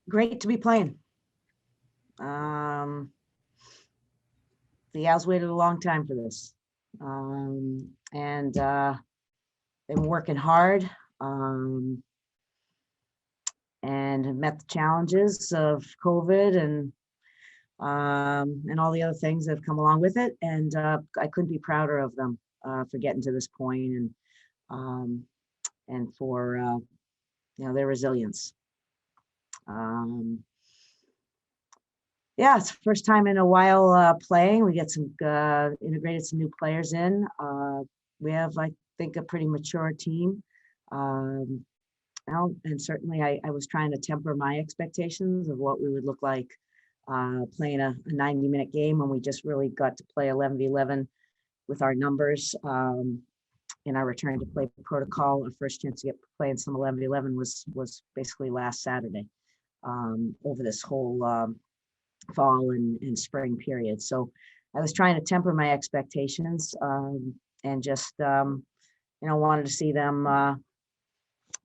great to be playing. The Owls waited a long time for this, and been working hard, and met the challenges of COVID and all the other things that have come along with it. And I couldn't be prouder of them for getting to this point, and for their resilience. Yeah, it's the first time in a while playing. We get some integrated some new players in. We have, I think, a pretty mature team. And certainly I was trying to temper my expectations of what we would look like playing a 90-minute game when we just really got to play 11v11 with our numbers. In our return to play protocol, our first chance to get playing some 11v11 was basically last Saturday, over this whole fall and spring period. So I was trying to temper my expectations, and just wanted to see them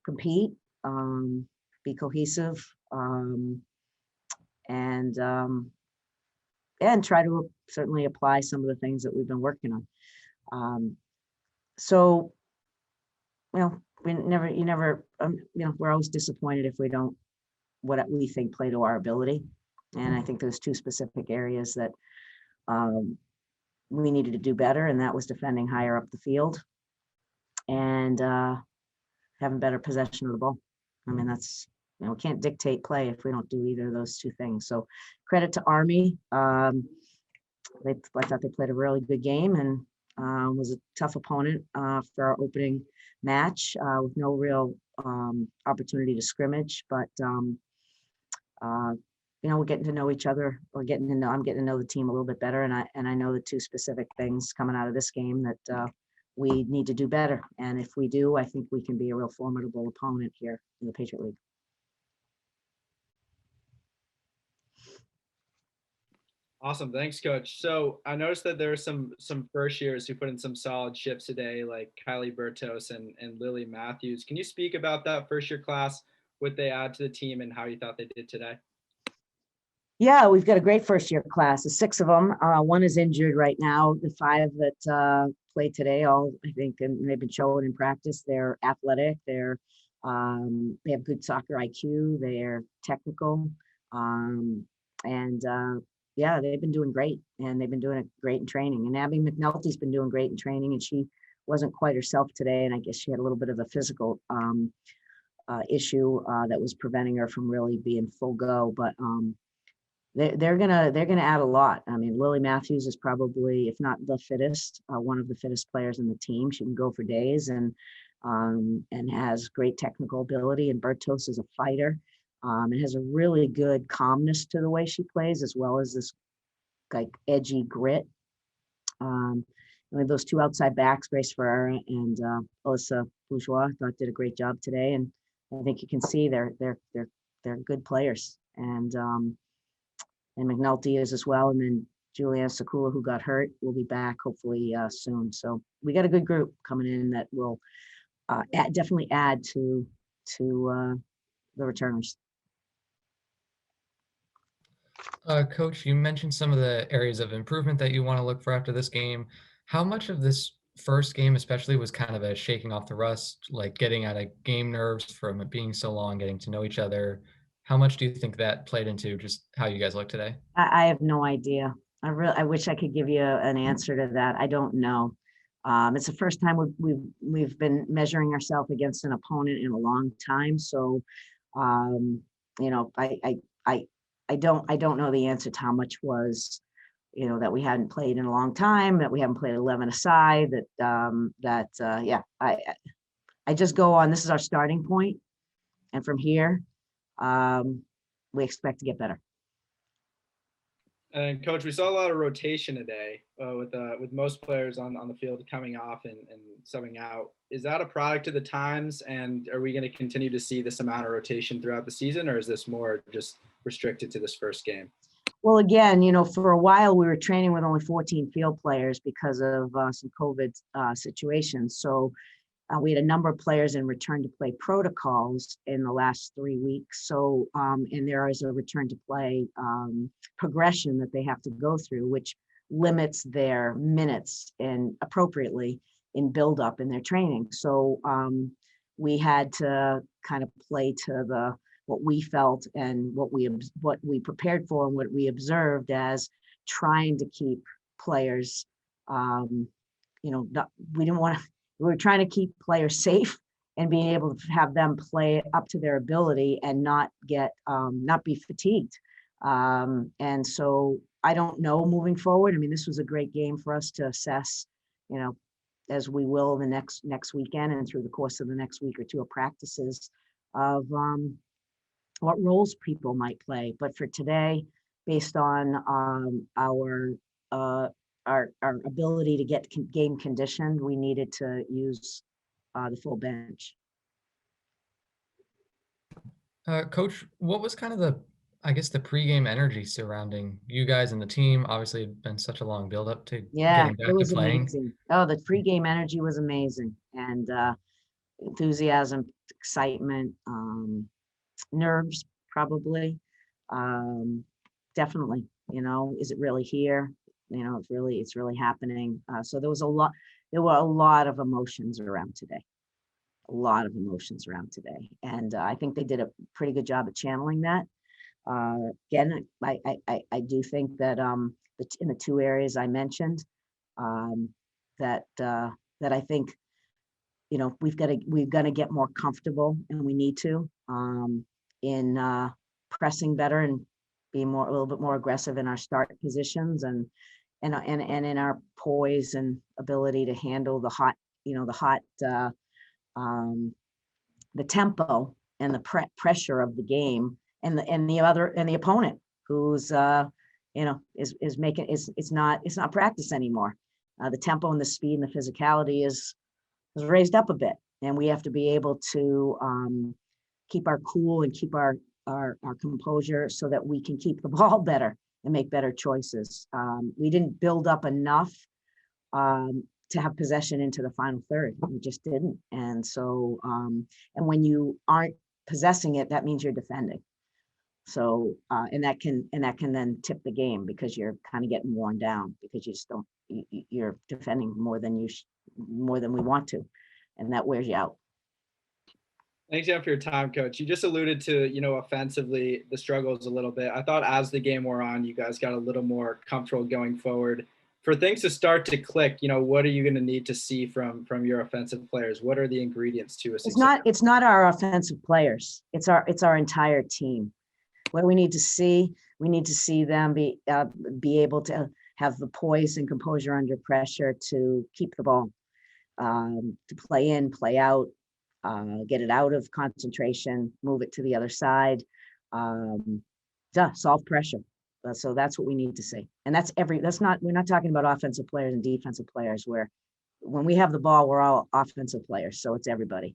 compete, be cohesive, and try to certainly apply some of the things that we've been working on. So we're always disappointed if we don't what we think play to our ability. And I think there's two specific areas that we needed to do better, and that was defending higher up the field and having better possession of the ball. I mean, that's, we can't dictate play if we don't do either of those two things. So credit to Army. I thought they played a really good game, and was a tough opponent for our opening match with no real opportunity to scrimmage. But we're getting to know each other. I'm getting to know the team a little bit better, and I know the two specific things coming out of this game that we need to do better. And if we do, I think we can be a real formidable opponent here in the Patriot League. Awesome. Thanks, Coach. So I noticed that there are some first years who put in some solid shifts today, like Kylie Bertos and Lily Matthews. Can you speak about that first year class, what they add to the team, and how you thought they did today? Yeah, we've got a great first year class. There's 6 of them. One is injured right now. The 5 that played today, all I think, and they've been showing in practice. They're athletic. They have good soccer IQ. They're technical, yeah, they've been doing great, and they've been doing it great in training. And Abby McNulty's been doing great in training, and she wasn't quite herself today, and I guess she had a little bit of a physical issue that was preventing her from really being full go. But they're gonna add a lot. I mean, Lily Matthews is probably, if not the fittest, one of the fittest players in the team. She can go for days, and has great technical ability. And Bertos is a fighter. And has a really good calmness to the way she plays, as well as this like edgy grit. Those 2 outside backs, Grace Ferreira and Alyssa Bourgeois, thought did a great job today. And I think you can see they're good players. And McNulty is as well. And then Juliana Sakula, who got hurt, will be back hopefully soon. So we got a good group coming in that will definitely add to the returners. Coach, you mentioned some of the areas of improvement that you want to look for after this game. How much of this first game especially was kind of a shaking off the rust, like getting out of game nerves from it being so long, getting to know each other? How much do you think that played into just how you guys look today? I have no idea. I wish I could give you an answer to that. I don't know. It's the first time we've been measuring ourselves against an opponent in a long time. So, I don't know the answer to how much was, that we hadn't played in a long time, that we haven't played 11 aside, I just go on, this is our starting point. And from here, we expect to get better. And Coach, we saw a lot of rotation today with most players on the field coming off and subbing out. Is that a product of the times? And are we going to continue to see this amount of rotation throughout the season, or is this more just restricted to this first game? Well, again, for a while we were training with only 14 field players because of some COVID situations. So We had a number of players in return to play protocols in the last 3 weeks. So, and there is a return to play progression that they have to go through, which limits their minutes and appropriately in buildup in their training. So we had to kind of play to what we felt and what we prepared for and what we observed as trying to keep players, we didn't want to. We were trying to keep players safe and being able to have them play up to their ability and not be fatigued. And so I don't know moving forward. I mean, this was a great game for us to assess, as we will the next weekend and through the course of the next week or two of practices of what roles people might play. But for today, based on our ability to get game conditioned, we needed to use the full bench. Coach, what was kind of I guess the pregame energy surrounding you guys and the team? Obviously, it's been such a long build-up to Yeah, getting it back to was playing. amazing. Oh, the pregame energy was amazing, and enthusiasm, excitement, nerves probably, definitely. Is it really here? It's really happening. So there were a lot of emotions around today. And I think they did a pretty good job of channeling that. Again, I do think that in the two areas I mentioned, that I think we've got to get more comfortable, and we need to in pressing better and be a little bit more aggressive in our start positions and in our poise and ability to handle the tempo and the pressure of the game and the opponent who's it's not practice anymore. The tempo and the speed and the physicality is raised up a bit, and we have to be able to keep our cool and keep our composure so that we can keep the ball better and make better choices. We didn't build up enough to have possession into the final third. We just didn't. And so, and when you aren't possessing it, that means you're defending. So, and that can then tip the game because you're kind of getting worn down because you're defending more than we want to, and that wears you out. Thanks again for your time, Coach. You just alluded to, offensively, the struggles a little bit. I thought as the game wore on, you guys got a little more comfortable going forward. For things to start to click, what are you going to need to see from your offensive players? What are the ingredients to a success? It's not our offensive players. It's our entire team. What we need to see them be able to have the poise and composure under pressure to keep the ball, to play in, play out, get it out of concentration, move it to the other side, solve pressure. So that's what we need to see. And we're not talking about offensive players and defensive players, where when we have the ball, we're all offensive players. So it's everybody.